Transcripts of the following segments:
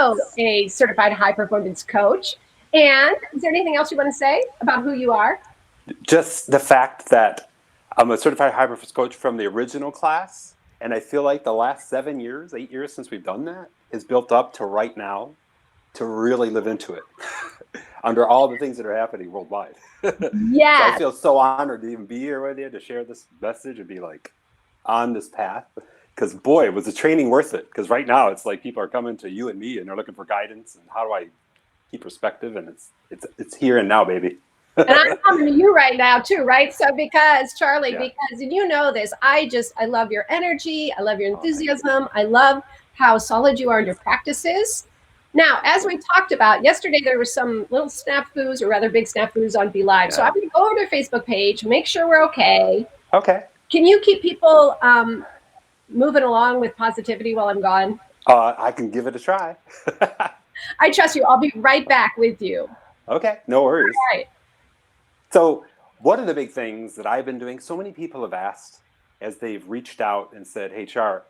also a certified high performance coach. And is there anything else you want to say about who you are? Just the fact that I'm a certified high performance coach from the original class, and I feel like the last 7 years, 8 years since we've done that, is built up to right now to really live into it under all the things that are happening worldwide. So I Yes. feel so honored to even be here with you to share this message and be like on this path. Because boy, was the training worth it? Because right now it's like people are coming to you and me and they're looking for guidance and how do I keep perspective, and it's here and now, baby. And I'm coming to you right now too, right? So because Charlie, Yeah. because you know this, I love your energy. I love your Oh, thank you. enthusiasm. I love how solid you are in your practices. Now, as we talked about yesterday, there were some little snafus, or rather big snafus on Be Live. So Yeah. I'm going to go over to their Facebook page, make sure we're okay. Okay. Can you keep people moving along with positivity while I'm gone? I can give it a try. I trust you. I'll be right back with you. Okay, no worries. All right. So one of the big things that I've been doing, so many people have asked as they've reached out and said, hey, Char,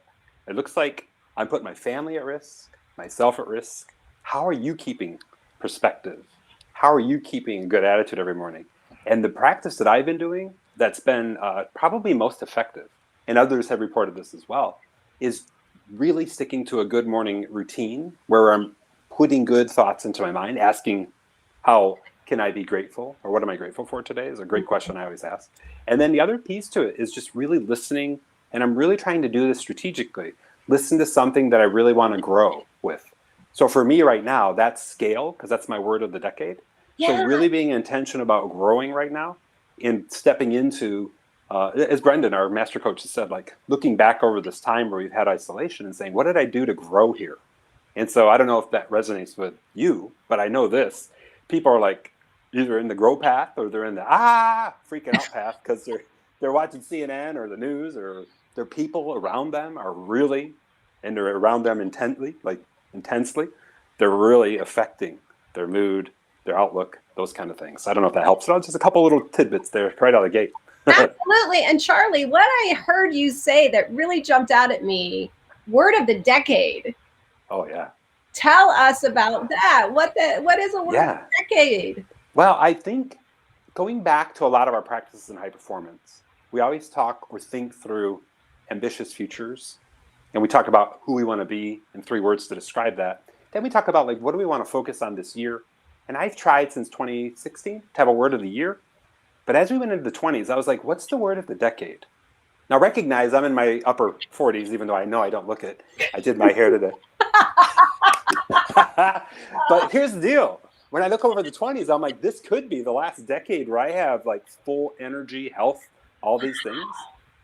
it looks like I'm putting my family at risk, myself at risk. How are you keeping perspective? How are you keeping a good attitude every morning? And the practice that I've been doing that's been probably most effective, and others have reported this as well, is really sticking to a good morning routine where I'm putting good thoughts into my mind, asking how can I be grateful, or what am I grateful for today is a great question I always ask. And then the other piece to it is just really listening, and I'm really trying to do this strategically. Listen to something that I really want to grow with. So for me right now, that's scale, because that's my word of the decade. Yeah. So really being intentional about growing right now and stepping into, as Brendan, our master coach, has said, like looking back over this time where we've had isolation and saying, what did I do to grow here? And so I don't know if that resonates with you, but I know this. People are like either in the grow path or they're in the freaking out path because they're watching CNN or the news, or their people around them are really, and they're around them intensely. They're really affecting their mood, their outlook, those kind of things. I don't know if that helps. So just a couple little tidbits there right out of the gate. Absolutely. And Charlie, what I heard you say that really jumped out at me, word of the decade. Oh yeah. Tell us about that. What is a word of the decade? Well, I think going back to a lot of our practices in high performance, we always talk or think through ambitious futures. And we talk about who we want to be in 3 words to describe that. Then we talk about like, what do we want to focus on this year? And I've tried since 2016 to have a word of the year. But as we went into the 20s, I was like, what's the word of the decade? Now recognize I'm in my upper 40s, even though I know I don't look it. I did my hair today. But here's the deal. When I look over the 20s, I'm like, this could be the last decade where I have like full energy, health, all these things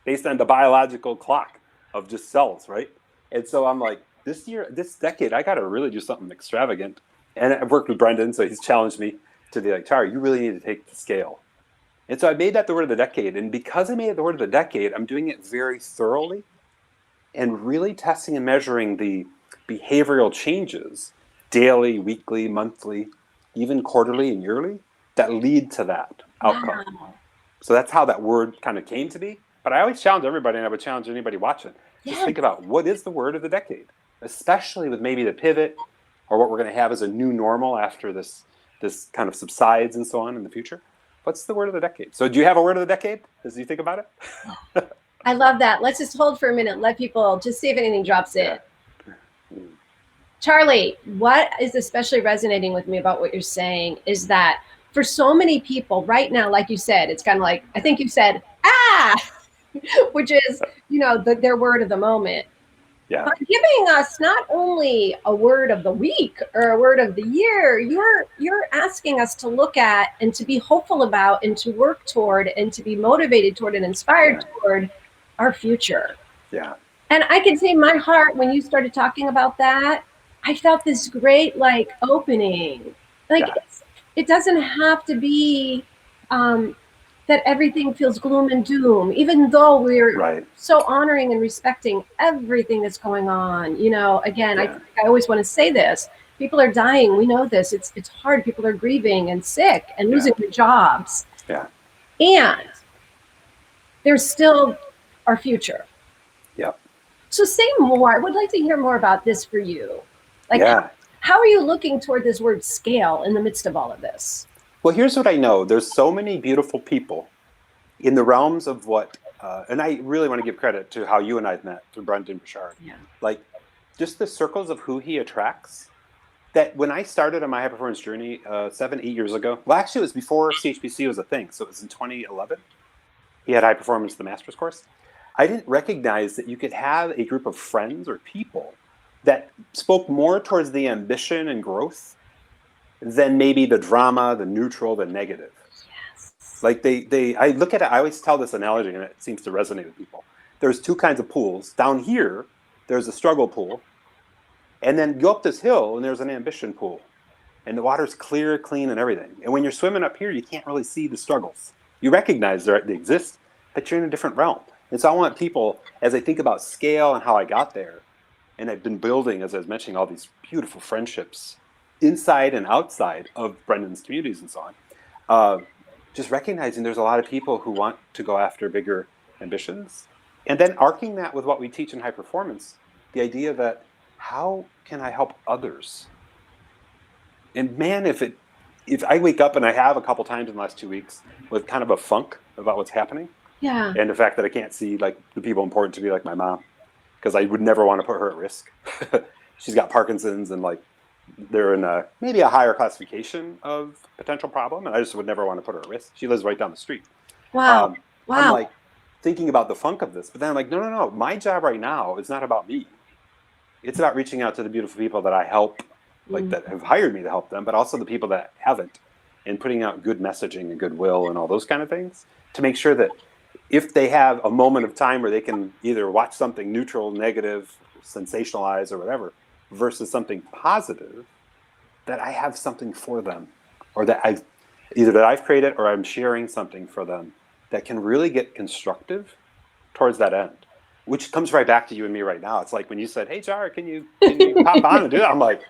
based on the biological clock of just cells, right? And so I'm like, this decade, I got to really do something extravagant. And I've worked with Brendan, so he's challenged me to be like, Tara, you really need to take the scale. And so I made that the word of the decade. And because I made it the word of the decade, I'm doing it very thoroughly and really testing and measuring the behavioral changes daily, weekly, monthly, even quarterly and yearly that lead to that outcome. Wow. So that's how that word kind of came to be. But I always challenge everybody, and I would challenge anybody watching, just think about what is the word of the decade, especially with maybe the pivot or what we're going to have as a new normal after this kind of subsides and so on in the future. What's the word of the decade? So do you have a word of the decade as you think about it? I love that. Let's just hold for a minute. Let people just see if anything drops in. Charlie, what is especially resonating with me about what you're saying is that for so many people right now, like you said, it's kind of like, I think you said, which is, their word of the moment. Yeah. By giving us not only a word of the week or a word of the year, you're asking us to look at and to be hopeful about and to work toward and to be motivated toward and inspired toward our future. Yeah. And I can say my heart, when you started talking about that, I felt this great opening. It doesn't have to be that everything feels gloom and doom, even though we're so honoring and respecting everything that's going on. Again, I always want to say this. People are dying. We know this. It's hard. People are grieving and sick and losing their jobs. Yeah. And there's still our future. Yep. So say more. I would like to hear more about this for you. how are you looking toward this word scale in the midst of all of this? Well, here's what I know. There's so many beautiful people in the realms of what, and I really want to give credit to how you and I've met through Brendan Burchard. Yeah. Like, just the circles of who he attracts. That when I started on my high performance journey 7-8 years ago, well, actually, it was before CHPC was a thing. So it was in 2011. He had high performance, the master's course. I didn't recognize that you could have a group of friends or people that spoke more towards the ambition and growth than maybe the drama, the neutral, the negative. Yes. Like I look at it, I always tell this analogy and it seems to resonate with people. There's two kinds of pools. Down here, there's a struggle pool. And then go up this hill and there's an ambition pool. And the water's clear, clean, and everything. And when you're swimming up here, you can't really see the struggles. You recognize they exist, but you're in a different realm. And so I want people, as I think about scale and how I got there, and I've been building, as I was mentioning, all these beautiful friendships inside and outside of Brendan's communities and so on, just recognizing there's a lot of people who want to go after bigger ambitions. And then arcing that with what we teach in high performance, the idea that how can I help others? And man, if I wake up, and I have a couple times in the last 2 weeks, with kind of a funk about what's happening, Yeah. and the fact that I can't see like the people important to me, like my mom, because I would never want to put her at risk. She's got Parkinson's, and like they're in maybe a higher classification of potential problem, and I just would never want to put her at risk. She lives right down the street. Wow. I'm like thinking about the funk of this, but then I'm like, no. My job right now is not about me. It's about reaching out to the beautiful people that I help, like that have hired me to help them, but also the people that haven't, and putting out good messaging and goodwill and all those kind of things to make sure that if they have a moment of time where they can either watch something neutral, negative, sensationalized, or whatever, versus something positive, that I have something for them, or that I've created or I'm sharing something for them that can really get constructive towards that end. Which comes right back to you and me right now. It's like when you said, "Hey, Jar, can you hop on and do that?" I'm like,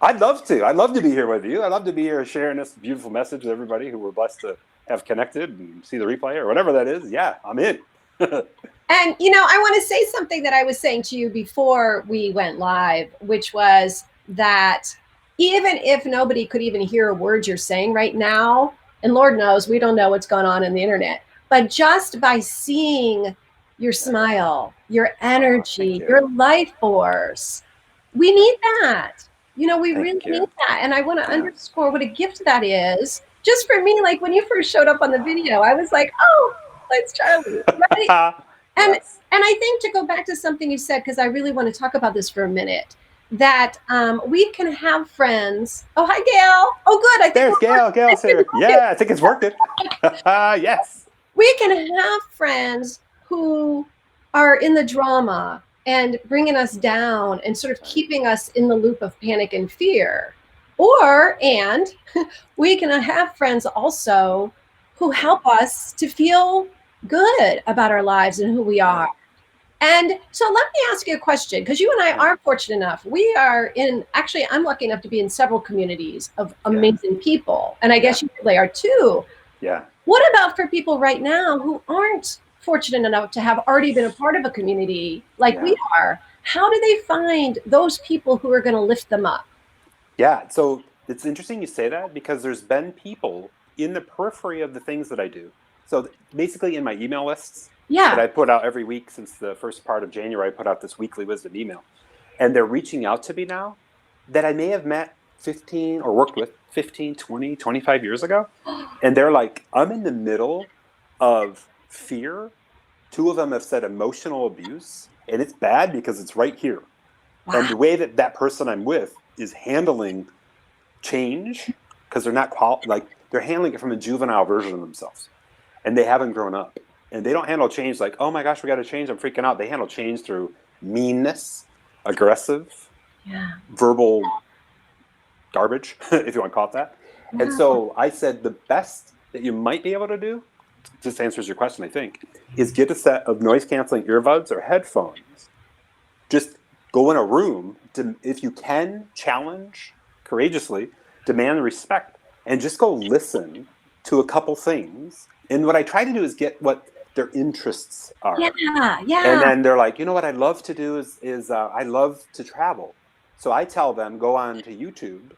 I'd love to. I'd love to be here with you. I'd love to be here sharing this beautiful message with everybody who we're blessed to have connected and see the replay or whatever that is. Yeah, I'm in. And, I want to say something that I was saying to you before we went live, which was that even if nobody could even hear a word you're saying right now, and Lord knows we don't know what's going on in the internet, but just by seeing your smile, your energy, your life force, we need that. We really need that. And I want to underscore what a gift that is. Just for me, like when you first showed up on the video, I was like, oh, it's Charly, right? And I think, to go back to something you said, because I really want to talk about this for a minute, that we can have friends. Oh, hi, Gail. Oh, good. I think there's Gail. Gail's here. Yeah, I think it's working. Yes. We can have friends who are in the drama and bringing us down and sort of keeping us in the loop of panic and fear. And we can have friends also who help us to feel good about our lives and who we are. And so let me ask you a question, because you and I are fortunate enough. We are actually, I'm lucky enough to be in several communities of amazing people. And I guess you really are too. Yeah. What about for people right now who aren't fortunate enough to have already been a part of a community like we are? How do they find those people who are going to lift them up? Yeah, so it's interesting you say that, because there's been people in the periphery of the things that I do. So basically in my email lists that I put out every week since the first part of January, I put out this weekly wisdom email. And they're reaching out to me now that I may have met 15 or worked with 15, 20, 25 years ago. And they're like, I'm in the middle of fear. 2 of them have said emotional abuse, and it's bad because it's right here. Wow. And the way that person I'm with is handling change, because they're not they're handling it from a juvenile version of themselves, and they haven't grown up. And they don't handle change like, oh my gosh, we got to change, I'm freaking out. They handle change through meanness, aggressive, verbal garbage, if you want to call it that. Wow. And so I said the best that you might be able to do, just answers your question, I think, is get a set of noise canceling earbuds or headphones. Just go in a room, if you can, challenge courageously, demand respect, and just go listen to a couple things. And what I try to do is get what their interests are. Yeah. And then they're like, you know what I'd love to do is I love to travel. So I tell them, go on to YouTube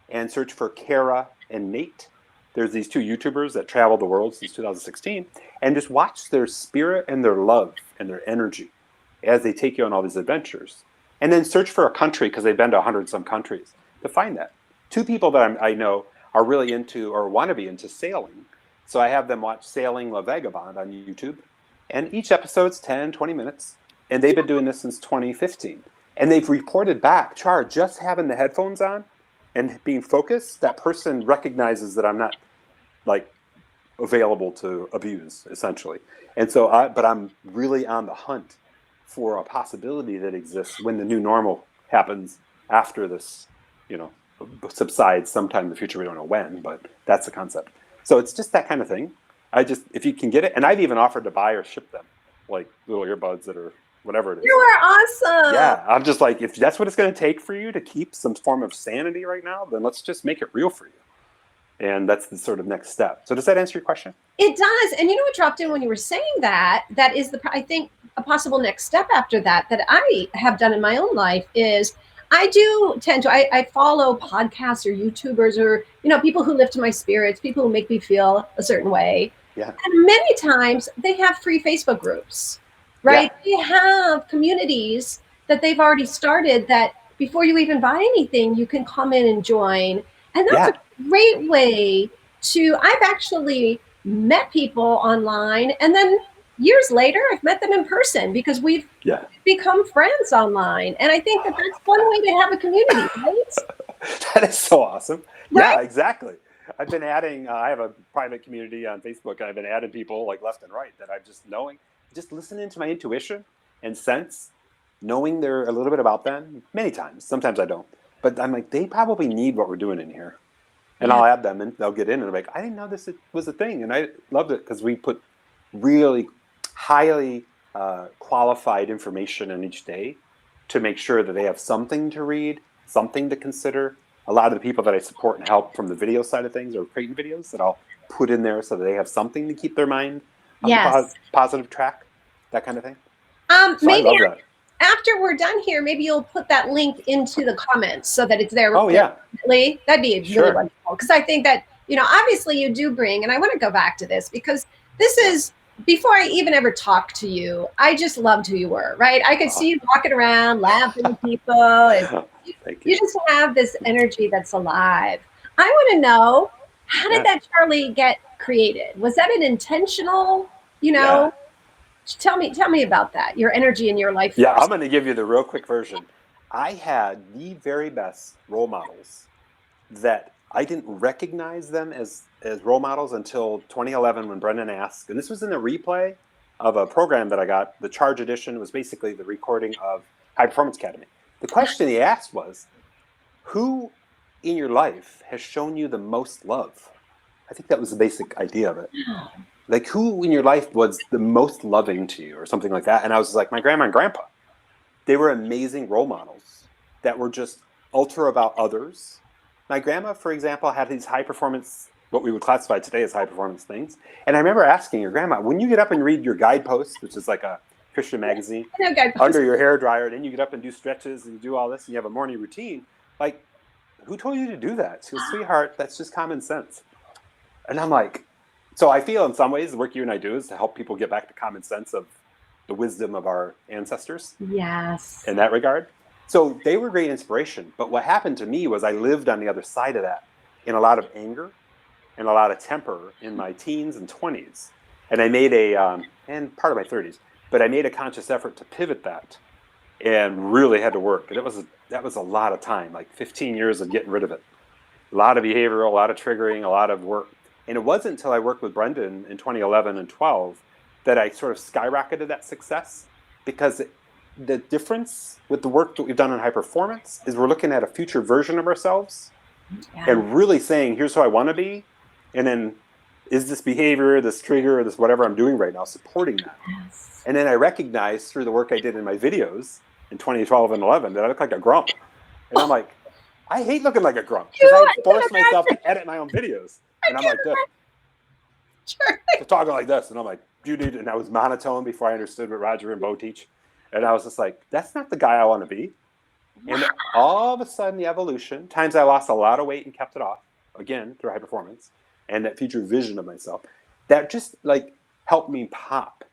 and search for Kara and Nate. There's these two YouTubers that travel the world since 2016, and just watch their spirit and their love and their energy as they take you on all these adventures. And then search for a country, because they've been to 100 some countries, to find that. Two people that I know are really into or want to be into sailing. So I have them watch Sailing La Vagabond on YouTube. And each episode's 10, 20 minutes. And they've been doing this since 2015. And they've reported back, Char, just having the headphones on and being focused, that person recognizes that I'm not like available to abuse, essentially. And so, but I'm really on the hunt for a possibility that exists when the new normal happens after this, subsides sometime in the future. We don't know when, but that's the concept. So it's just that kind of thing. If you can get it, and I've even offered to buy or ship them, like little earbuds that are whatever it is. You are awesome. Yeah, I'm just like, if that's what it's going to take for you to keep some form of sanity right now, then let's just make it real for you. And that's the sort of next step. So does that answer your question? It does. And you know what dropped in when you were saying that? That is I think a possible next step after that I have done in my own life is I do tend to, I follow podcasts or YouTubers or, people who lift my spirits, people who make me feel a certain way. Yeah. And many times they have free Facebook groups, right? Yeah. They have communities that they've already started that before you even buy anything, you can come in and join. And that's a great way I've actually met people online, and then years later, I've met them in person because we've become friends online. And I think that that's one way to have a community, right? That is so awesome. Right? Yeah, exactly. I've been adding, I have a private community on Facebook. I've been adding people like left and right that I'm just listening to my intuition and sense, knowing they're a little bit about them many times. Sometimes I don't. But I'm like, they probably need what we're doing in here. And I'll add them and they'll get in and I'm like, I didn't know this was a thing. And I loved it because we put really highly qualified information in each day to make sure that they have something to read, something to consider. A lot of the people that I support and help from the video side of things or creating videos that I'll put in there so that they have something to keep their mind on the positive track, that kind of thing. So maybe I love that. After we're done here, maybe you'll put that link into the comments so that it's there. Oh, yeah. That'd be really wonderful. Because I think that, obviously you do bring, and I want to go back to this because this is, before I even ever talked to you, I just loved who you were, right? I could see you walking around, laughing at people. And you just have this energy that's alive. I want to know, how did that Charly get created? Was that an intentional, Tell me about that, your energy in your life. Yeah, I'm going to give you the real quick version. I had the very best role models that I didn't recognize them as role models until 2011 when Brendan asked, and this was in the replay of a program that I got, the Charge Edition. It was basically the recording of High Performance Academy. The question he asked was, who in your life has shown you the most love? I think that was the basic idea of it. Like, who in your life was the most loving to you or something like that? And I was like, my grandma and grandpa. They were amazing role models that were just ultra about others. My grandma, for example, had these high performance, what we would classify today as high performance things. And I remember asking your grandma, when you get up and read your guidepost, which is like a Christian magazine, under your hair dryer, then you get up and do stretches and you do all this and you have a morning routine, like, who told you to do that? She goes, sweetheart, that's just common sense. And I'm like, so I feel in some ways the work you and I do is to help people get back to common sense of the wisdom of our ancestors. Yes. In that regard. So they were great inspiration. But what happened to me was I lived on the other side of that in a lot of anger and a lot of temper in my teens and 20s. And I made and part of my 30s, but I made a conscious effort to pivot that and really had to work. And that was a lot of time, like 15 years of getting rid of it. A lot of behavioral, a lot of triggering, a lot of work. And it wasn't until I worked with Brendan in 2011 and 12 that I sort of skyrocketed that success, because the difference with the work that we've done in high performance is we're looking at a future version of ourselves and really saying, here's who I want to be. And then is this behavior, this trigger, or this whatever I'm doing right now supporting that? Yes. And then I recognized through the work I did in my videos in 2012 and 11 that I look like a grump. And I'm like, I hate looking like a grump because I force myself to edit my own videos. And I'm like this. So talking like this. And I'm like, and I was monotone before I understood what Roger and Bo teach. And I was just like, that's not the guy I want to be. And all of a sudden, the evolution, times I lost a lot of weight and kept it off, again, through high performance, and that future vision of myself, that just like helped me pop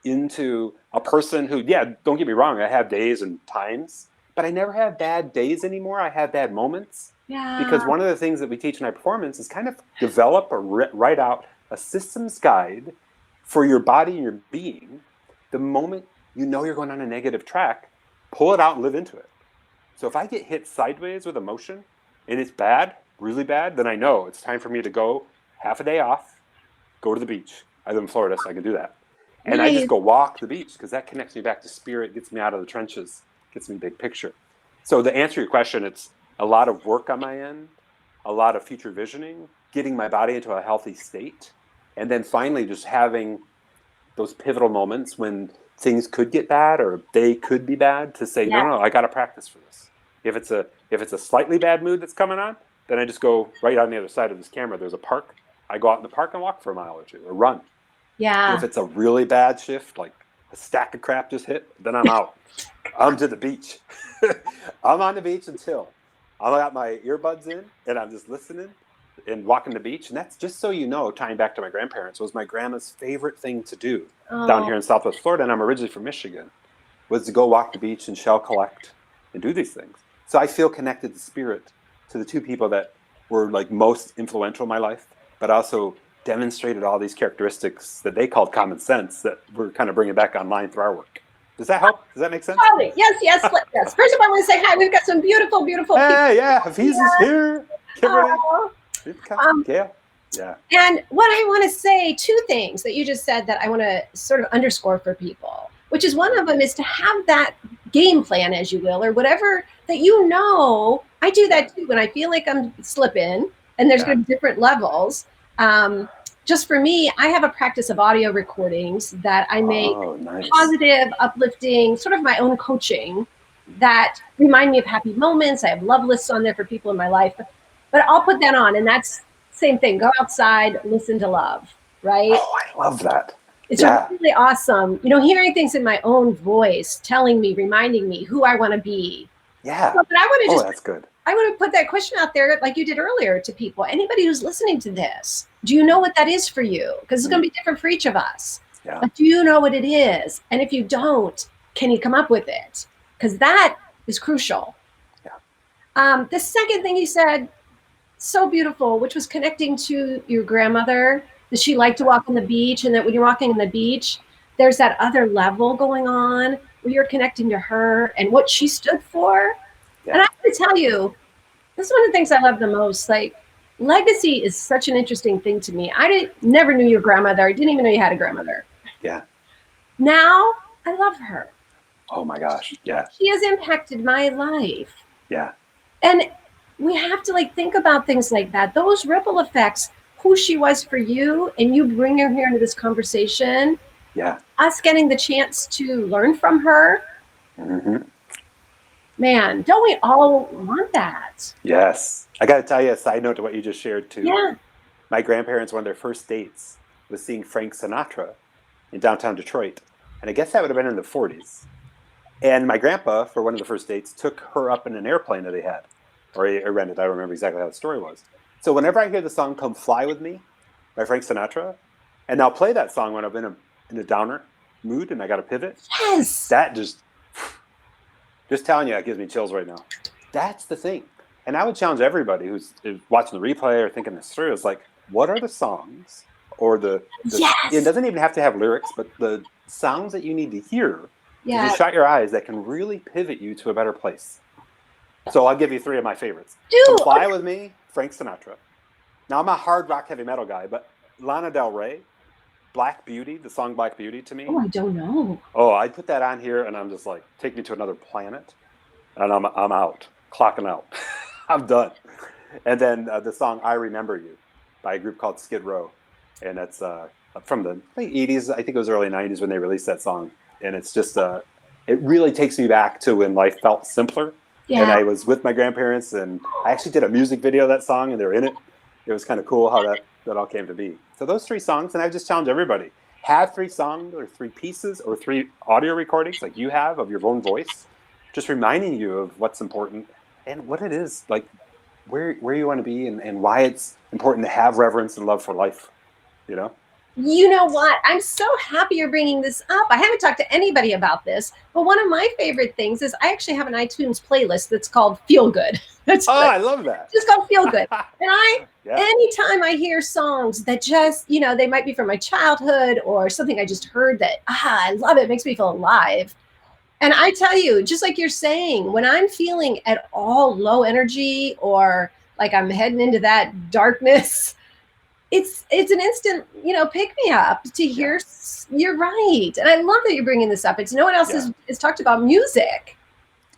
into a person who, yeah, don't get me wrong, I have days and times, but I never have bad days anymore. I have bad moments. Yeah. Because one of the things that we teach in high performance is kind of develop or write out a systems guide for your body and your being. The moment you know you're going on a negative track, pull it out and live into it. So if I get hit sideways with emotion and it's bad, really bad, then I know it's time for me to go half a day off, go to the beach. I live in Florida, so I can do that. And I just Nice. go walk the beach because that connects me back to spirit, gets me out of the trenches, gets me big picture. So to answer your question, it's a lot of work on my end, a lot of future visioning, getting my body into a healthy state, and then finally just having those pivotal moments when things could get bad or they could be bad to say, Yeah. no, I got to practice for this. If it's a slightly bad mood that's coming on, then I just go right on the other side of this camera. There's a park. I go out in the park and walk for a mile or two or run. Yeah. If it's a really bad shift, like a stack of crap just hit, then I'm out. I'm to the beach. I'm on the beach until I got my earbuds in and I'm just listening and walking the beach. And that's just so you know, tying back to my grandparents, was my grandma's favorite thing to do down Oh, here in Southwest Florida. And I'm originally from Michigan, was to go walk the beach and shell collect and do these things. So I feel connected to spirit, to the two people that were like most influential in my life, but also demonstrated all these characteristics that they called common sense that we're kind of bringing back online through our work. Does that help? Does that make sense? Charlie. Yes, yes, yes. First of all, I want to say hi. We've got some beautiful, beautiful people. Hey, yeah, Hafiz is here. Kimberly, Oh, Rivka, Gail. Yeah. and what I want to say, two things that you just said that I want to sort of underscore for people, which is one of them is to have that game plan, as you will, or whatever that you know. I do that too when I feel like I'm slipping, and there's going to be different levels. Just for me, I have a practice of audio recordings that I make Nice. positive, uplifting, sort of my own coaching that remind me of happy moments. I have love lists on there for people in my life, but I'll put that on, and that's same thing. Go outside, listen to love, right? Oh, I love that. It's really awesome. You know, hearing things in my own voice, telling me, reminding me who I want to be. Yeah. But I want to just, that's good. I want to put that question out there like you did earlier to people. Anybody who's listening to this, do you know what that is for you? Because it's going to be different for each of us. Yeah. But do you know what it is? And if you don't, can you come up with it? Because that is crucial. Yeah. The second thing you said, so beautiful, which was connecting to your grandmother, that she liked to walk on the beach, and that when you're walking on the beach, there's that other level going on where you're connecting to her and what she stood for. Yeah. And I have to tell you, this is one of the things I love the most. Like, legacy is such an interesting thing to me. Never knew your grandmother. I didn't even know you had a grandmother. Yeah. Now I love her. Oh my gosh. Yeah. She has impacted my life. Yeah. And we have to think about things like that. Those ripple effects, who she was for you, and you bring her here into this conversation. Yeah. Us getting the chance to learn from her. Mm-hmm. Man, don't we all want that? Yes. I got to tell you a side note to what you just shared too. Yeah. My grandparents, one of their first dates was seeing Frank Sinatra in downtown Detroit. And I guess that would have been in the 40s. And my grandpa, for one of the first dates, took her up in an airplane that they had. Or he rented. I don't remember exactly how the story was. So whenever I hear the song Come Fly With Me by Frank Sinatra, and I'll play that song when I'm in a downer mood and I got to pivot. Yes. That just telling you, that gives me chills right now. That's the thing. And I would challenge everybody who's watching the replay or thinking this through, is like, what are the songs or it doesn't even have to have lyrics, but the sounds that you need to hear to just shut your eyes that can really pivot you to a better place. So I'll give you three of my favorites. Come Fly With Me, Frank Sinatra. Now, I'm a hard rock heavy metal guy, but Lana Del Rey, Black Beauty, the song Black Beauty to me. Oh, I don't know. Oh, I put that on here and I'm just like, take me to another planet. And I'm out, clocking out. I'm done. And then the song I Remember You by a group called Skid Row. And that's from the late 80s. I think it was early 90s when they released that song. And it's just, it really takes me back to when life felt simpler. Yeah. And I was with my grandparents, and I actually did a music video of that song, and they were in it. It was kind of cool how that all came to be. So those three songs, and I just challenge everybody, have 3 songs or 3 pieces or 3 audio recordings like you have of your own voice just reminding you of what's important and what it is, like where you want to be, and why it's important to have reverence and love for life, you know? You know what? I'm so happy you're bringing this up. I haven't talked to anybody about this, but one of my favorite things is I actually have an iTunes playlist that's called Feel Good. That's Oh, good. I love that. Just called Feel Good. And Yeah. anytime I hear songs that just, they might be from my childhood or something I just heard that, I love it, it makes me feel alive. And I tell you, just like you're saying, when I'm feeling at all low energy or like I'm heading into that darkness, it's an instant, pick me up to hear. Yeah. You're right, and I love that you're bringing this up. It's no one else Yeah. has talked about music.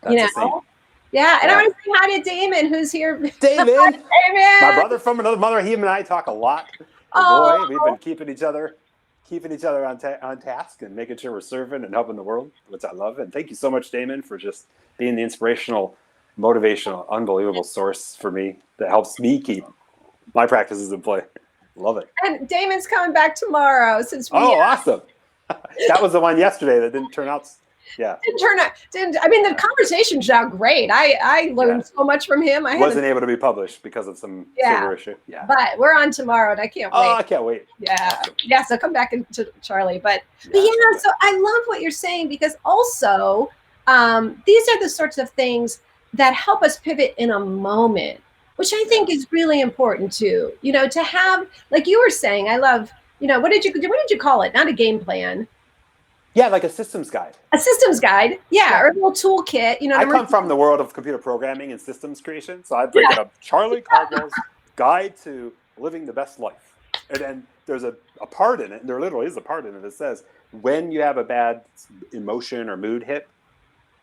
You That's the same. know, yeah. And I Yeah. want to say hi to Damon, who's here. David, my Damon. brother from another mother. He and I talk a lot. And boy, we've Oh, been keeping each other on task and making sure we're serving and helping the world, which I love. And thank you so much, Damon, for just being the inspirational, motivational, unbelievable source for me that helps me keep my practices in play. Love it. and Damon's coming back tomorrow since we Oh, awesome. That was the one yesterday that didn't turn out. Yeah. didn't turn out. Didn't I mean the conversation turned out great. I learned so much from him. Wasn't able to be published because of some server issue. Yeah. But we're on tomorrow, and I can't wait. Oh, I can't wait. Yeah. Yeah. So come back into Charlie. But yeah, so I love what you're saying because also these are the sorts of things that help us pivot in a moment, which I think is really important too. To have, like you were saying, I love, what did you call it? Not a game plan. Yeah, like a systems guide. A systems guide. Yeah. Or a little toolkit. I come from the world of computer programming and systems creation. So I break it up. Charly Caldwell's Guide to Living the Best Life. And then there's a part in it, and there literally is a part in it that says, when you have a bad emotion or mood hit,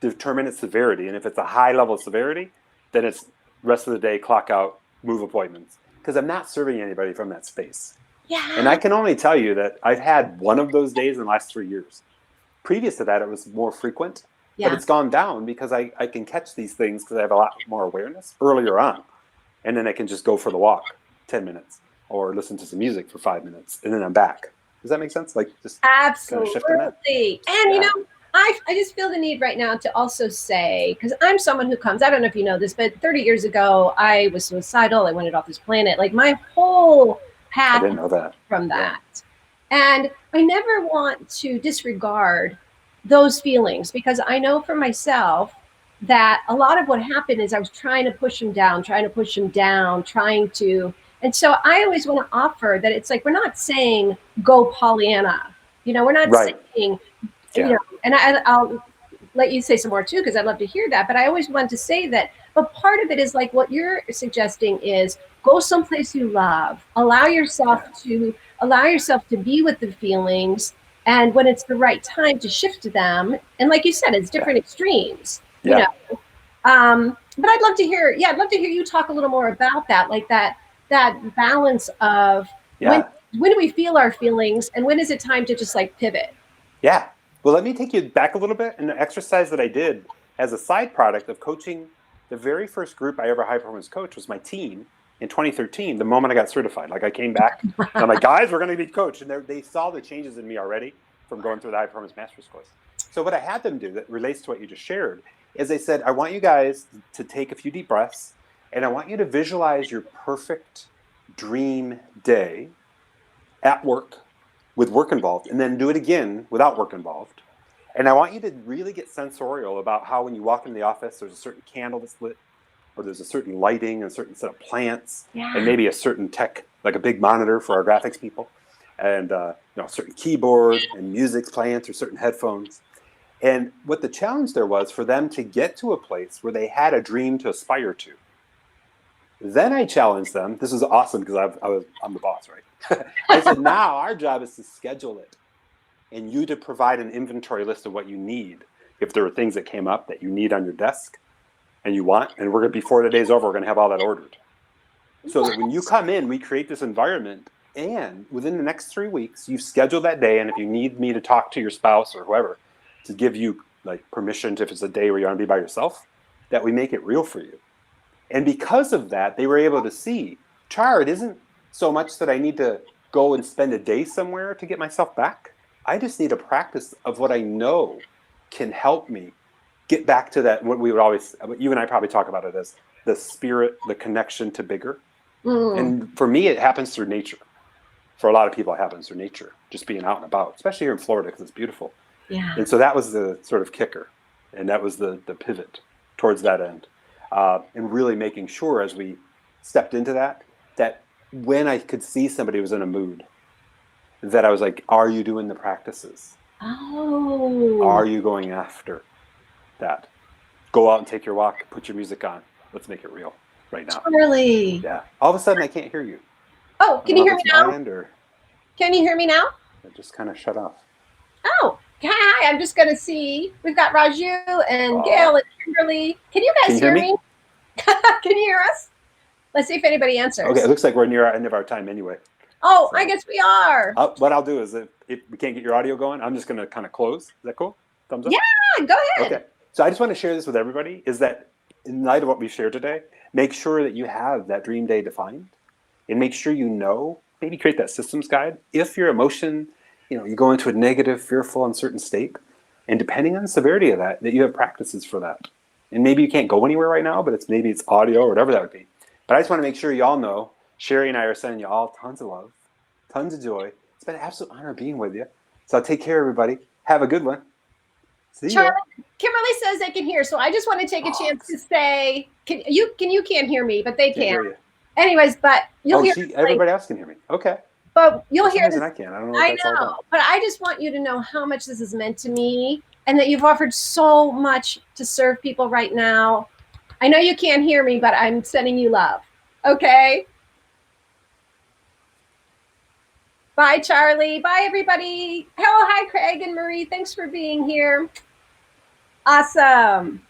determine its severity. And if it's a high level of severity, then it's rest of the day, clock out, move appointments. Because I'm not serving anybody from that space. Yeah. And I can only tell you that I've had one of those days in the last 3 years. Previous to that, it was more frequent, but it's gone down because I can catch these things because I have a lot more awareness earlier on. And then I can just go for the walk 10 minutes or listen to some music for 5 minutes, and then I'm back. Does that make sense? Like just absolutely. Kind of And I just feel the need right now to also say, because I'm someone who comes, I don't know if you know this, but 30 years ago, I was suicidal. I wanted off this planet. Like my whole path I didn't know that. From that. And I never want to disregard those feelings because I know for myself that a lot of what happened is I was trying to push him down, and so I always want to offer that it's like, we're not saying go Pollyanna, we're not saying, and I'll let you say some more too, because I'd love to hear that. But I always want to say that, but part of it is like what you're suggesting is go someplace you love, allow yourself to be with the feelings. And when it's the right time to shift to them, and like you said, it's different extremes, But I'd love to hear you talk a little more about that, like that balance of when do we feel our feelings and when is it time to just like pivot? Yeah. Well, let me take you back a little bit. And the exercise that I did as a side product of coaching, the very first group I ever high performance coached was my team in 2013, the moment I got certified. Like I came back and I'm like, guys, we're going to be coached. And they saw the changes in me already from going through the high performance master's course. So what I had them do that relates to what you just shared is they said, I want you guys to take a few deep breaths and I want you to visualize your perfect dream day at work with work involved, and then do it again without work involved. And I want you to really get sensorial about how when you walk into the office, there's a certain candle that's lit, or there's a certain lighting, a certain set of plants, and maybe a certain tech, like a big monitor for our graphics people, and a certain keyboard and music playing through certain headphones. And what the challenge there was for them to get to a place where they had a dream to aspire to. Then I challenged them. This is awesome because I'm the boss, right? I said, now our job is to schedule it and you to provide an inventory list of what you need. If there are things that came up that you need on your desk and you want, and before the day's over, we're going to have all that ordered. So that when you come in, we create this environment, and within the next 3 weeks, you've scheduled that day. And if you need me to talk to your spouse or whoever to give you like permission to, if it's a day where you want to be by yourself, that we make it real for you. And because of that, they were able to see, Char, it isn't so much that I need to go and spend a day somewhere to get myself back. I just need a practice of what I know can help me get back to that, what we would always, you and I probably talk about it as the spirit, the connection to bigger. And for me, it happens through nature. For a lot of people, it happens through nature, just being out and about, especially here in Florida because it's beautiful. Yeah. And so that was the sort of kicker, and that was the pivot towards that end, and really making sure as we stepped into that, that when I could see somebody was in a mood, that I was like, "Are you doing the practices? Oh. Are you going after that? Go out and take your walk. Put your music on. Let's make it real right now." Charly. Yeah. All of a sudden, I can't hear you. Oh, I can don't you know hear if me it's my now? end or Can you hear me now? it just kind of shut off. Oh, hi. I'm just going to see. We've got Raju and Gail Oh, and Kimberly. Can you can guys you hear hear me? me? Can you hear us? Let's see if anybody Okay, it answers. looks like we're near our end of our time anyway. Oh, I So guess we are. what I'll do is if we can't get your audio going, I'm just going to kind of close. Is that cool? Thumbs Yeah, up? go ahead. Okay. So I just want to share this with everybody is that in light of what we shared today, make sure that you have that dream day defined and make sure you know, maybe create that systems guide. If your emotion, you go into a negative, fearful, uncertain state, and depending on the severity of that, that you have practices for that. And maybe you can't go anywhere right now, but maybe it's audio or whatever that would be. But I just want to make sure you all know, Sherry and I are sending you all tons of love, tons of joy. It's been an absolute honor being with you. So take care, everybody. Have a good one. See Charly, ya. Kimberly says they can hear, so I just want to take a Oh, chance to say, you can't hear me, but they can't can. hear you. Anyways, but you'll Oh, hear like, everybody else can hear me. Okay. but For you'll some hear reason this. I can't. I don't know what I that's all know, about. but I just want you to know how much this has meant to me and that you've offered so much to serve people right now. I know you can't hear me, but I'm sending you love. Okay? Bye, Charly. Bye, everybody. Hello, hi, Craig and Marie. Thanks for being here. Awesome.